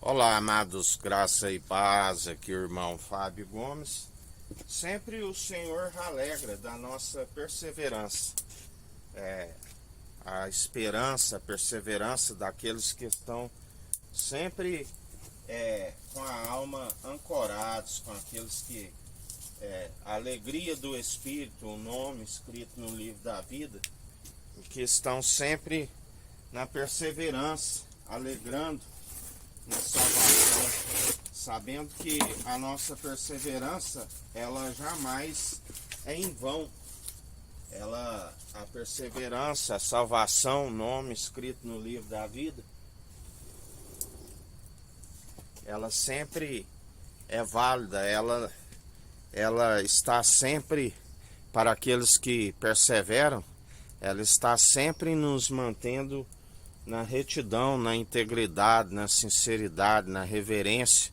Olá, amados, graça e paz, aqui o irmão Fábio Gomes. Sempre o Senhor alegra da nossa perseverança, a esperança, a perseverança daqueles que estão sempre com a alma ancorados, com aqueles que a alegria do Espírito, o nome escrito no livro da vida, que estão sempre na perseverança, alegrando na salvação, sabendo que a nossa perseverança, ela jamais é em vão. A perseverança, a salvação, o nome escrito no livro da vida, ela sempre é válida, ela está sempre para aqueles que perseveram, ela está sempre nos mantendo na retidão, na integridade, na sinceridade, na reverência,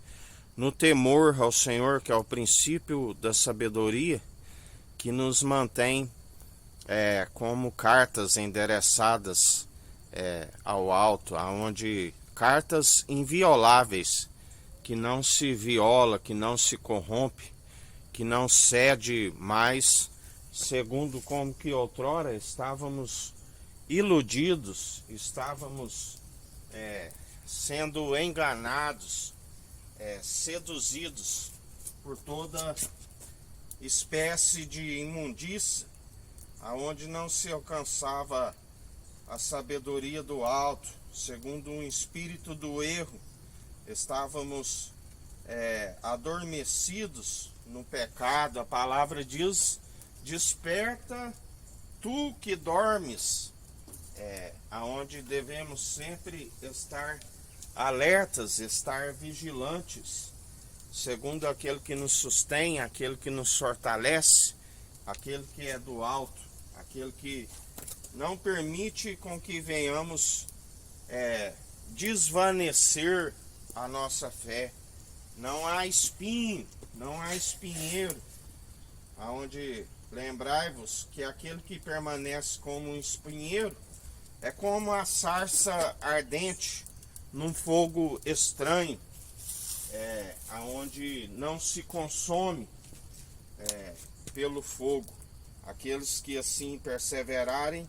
no temor ao Senhor, que é o princípio da sabedoria, que nos mantém como cartas endereçadas ao alto, aonde cartas invioláveis, que não se viola, que não se corrompe, que não cede mais, segundo como que outrora estávamos iludidos, estávamos sendo enganados, seduzidos por toda espécie de imundícia, aonde não se alcançava a sabedoria do alto, segundo um espírito do erro, estávamos adormecidos no pecado. A palavra diz: desperta tu que dormes, aonde devemos sempre estar alertas, estar vigilantes, segundo aquele que nos sustém, aquele que nos fortalece, aquele que é do alto, aquele que não permite com que venhamos desvanecer a nossa fé. Não há espinho, não há espinheiro, aonde lembrai-vos que aquele que permanece como um espinheiro é como a sarça ardente num fogo estranho, aonde não se consome pelo fogo. Aqueles que assim perseverarem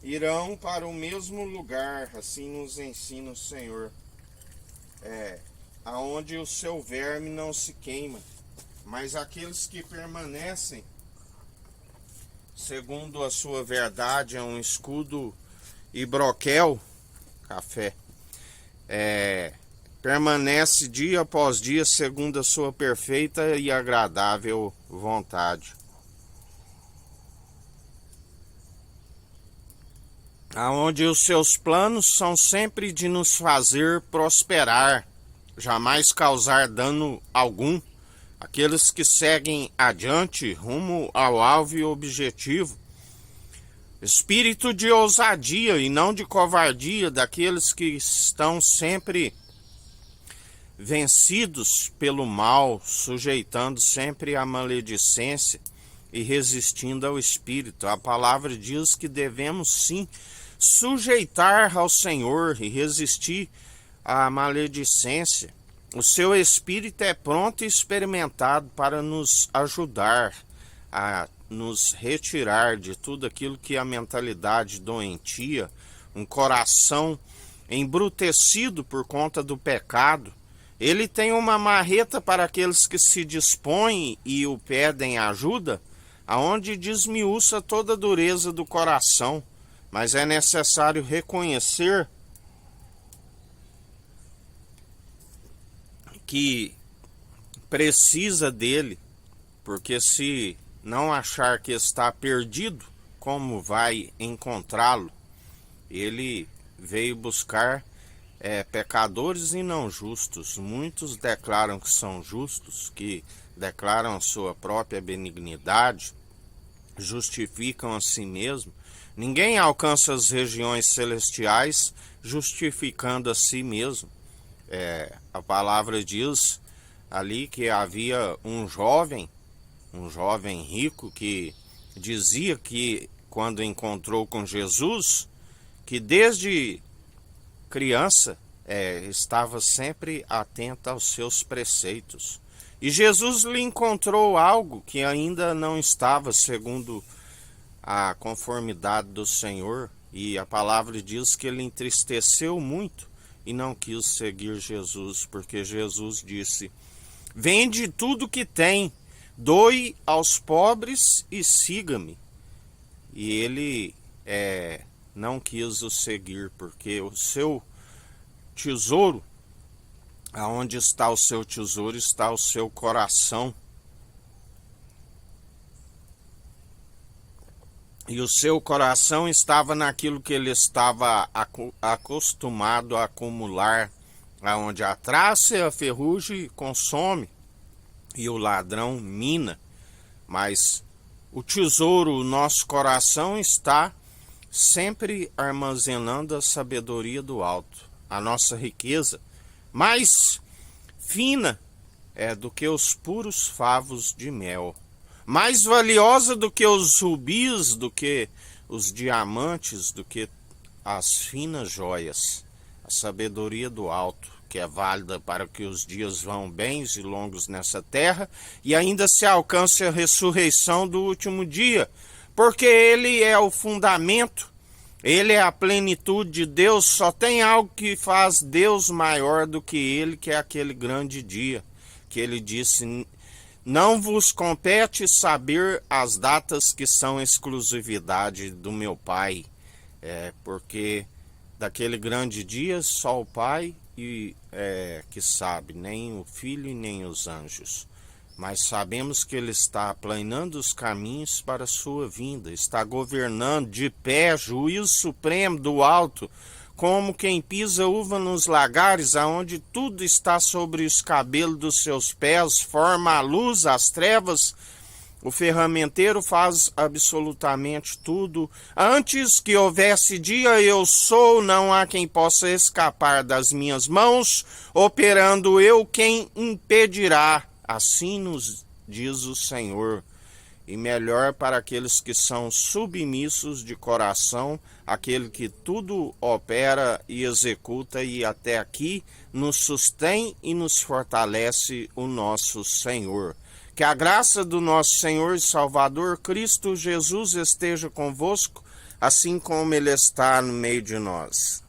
irão para o mesmo lugar, assim nos ensina o Senhor, aonde o seu verme não se queima. Mas aqueles que permanecem segundo a sua verdade, é um escudo e broquel, café, permanece dia após dia segundo a sua perfeita e agradável vontade. Aonde os seus planos são sempre de nos fazer prosperar, jamais causar dano algum. Aqueles que seguem adiante rumo ao alvo e objetivo. Espírito de ousadia e não de covardia, daqueles que estão sempre vencidos pelo mal, sujeitando sempre à maledicência e resistindo ao Espírito. A palavra diz que devemos sim sujeitar ao Senhor e resistir à maledicência. O seu Espírito é pronto e experimentado para nos ajudar a nos retirar de tudo aquilo que é a mentalidade doentia, um coração embrutecido por conta do pecado. Ele tem uma marreta para aqueles que se dispõem e o pedem ajuda, aonde desmiuça toda a dureza do coração. Mas é necessário reconhecer que precisa dele, porque se não achar que está perdido, como vai encontrá-lo? Ele veio buscar pecadores e não justos. Muitos declaram que são justos, que declaram a sua própria benignidade, justificam a si mesmo. Ninguém alcança as regiões celestiais justificando a si mesmo. A palavra diz ali que havia um jovem rico que dizia que quando encontrou com Jesus, que desde criança estava sempre atenta aos seus preceitos. E Jesus lhe encontrou algo que ainda não estava segundo a conformidade do Senhor, e a palavra diz que ele entristeceu muito e não quis seguir Jesus, porque Jesus disse: vende tudo que tem, doe aos pobres e siga-me. E ele não quis o seguir, porque o seu tesouro, aonde está o seu tesouro, está o seu coração. E o seu coração estava naquilo que ele estava acostumado a acumular, aonde a traça e a ferrugem consome e o ladrão mina. Mas o tesouro, o nosso coração, está sempre armazenando a sabedoria do alto. A nossa riqueza mais fina do que os puros favos de mel, mais valiosa do que os rubis, do que os diamantes, do que as finas joias. A sabedoria do alto, que é válida para que os dias vão bens e longos nessa terra e ainda se alcance a ressurreição do último dia, porque ele é o fundamento, ele é a plenitude de Deus. Só tem algo que faz Deus maior do que ele, que é aquele grande dia, que ele disse: não vos compete saber as datas que são exclusividade do meu Pai, porque daquele grande dia só o Pai que sabe, nem o Filho e nem os anjos. Mas sabemos que ele está aplanando os caminhos para a sua vinda, está governando de pé, juízo supremo do alto, como quem pisa uva nos lagares, aonde tudo está sobre os cabelos dos seus pés, forma a luz, as trevas. O ferramenteiro faz absolutamente tudo. Antes que houvesse dia, eu sou, não há quem possa escapar das minhas mãos, operando eu, quem impedirá? Assim nos diz o Senhor. E melhor para aqueles que são submissos de coração, aquele que tudo opera e executa, e até aqui nos sustém e nos fortalece o nosso Senhor. Que a graça do nosso Senhor e Salvador Cristo Jesus esteja convosco, assim como ele está no meio de nós.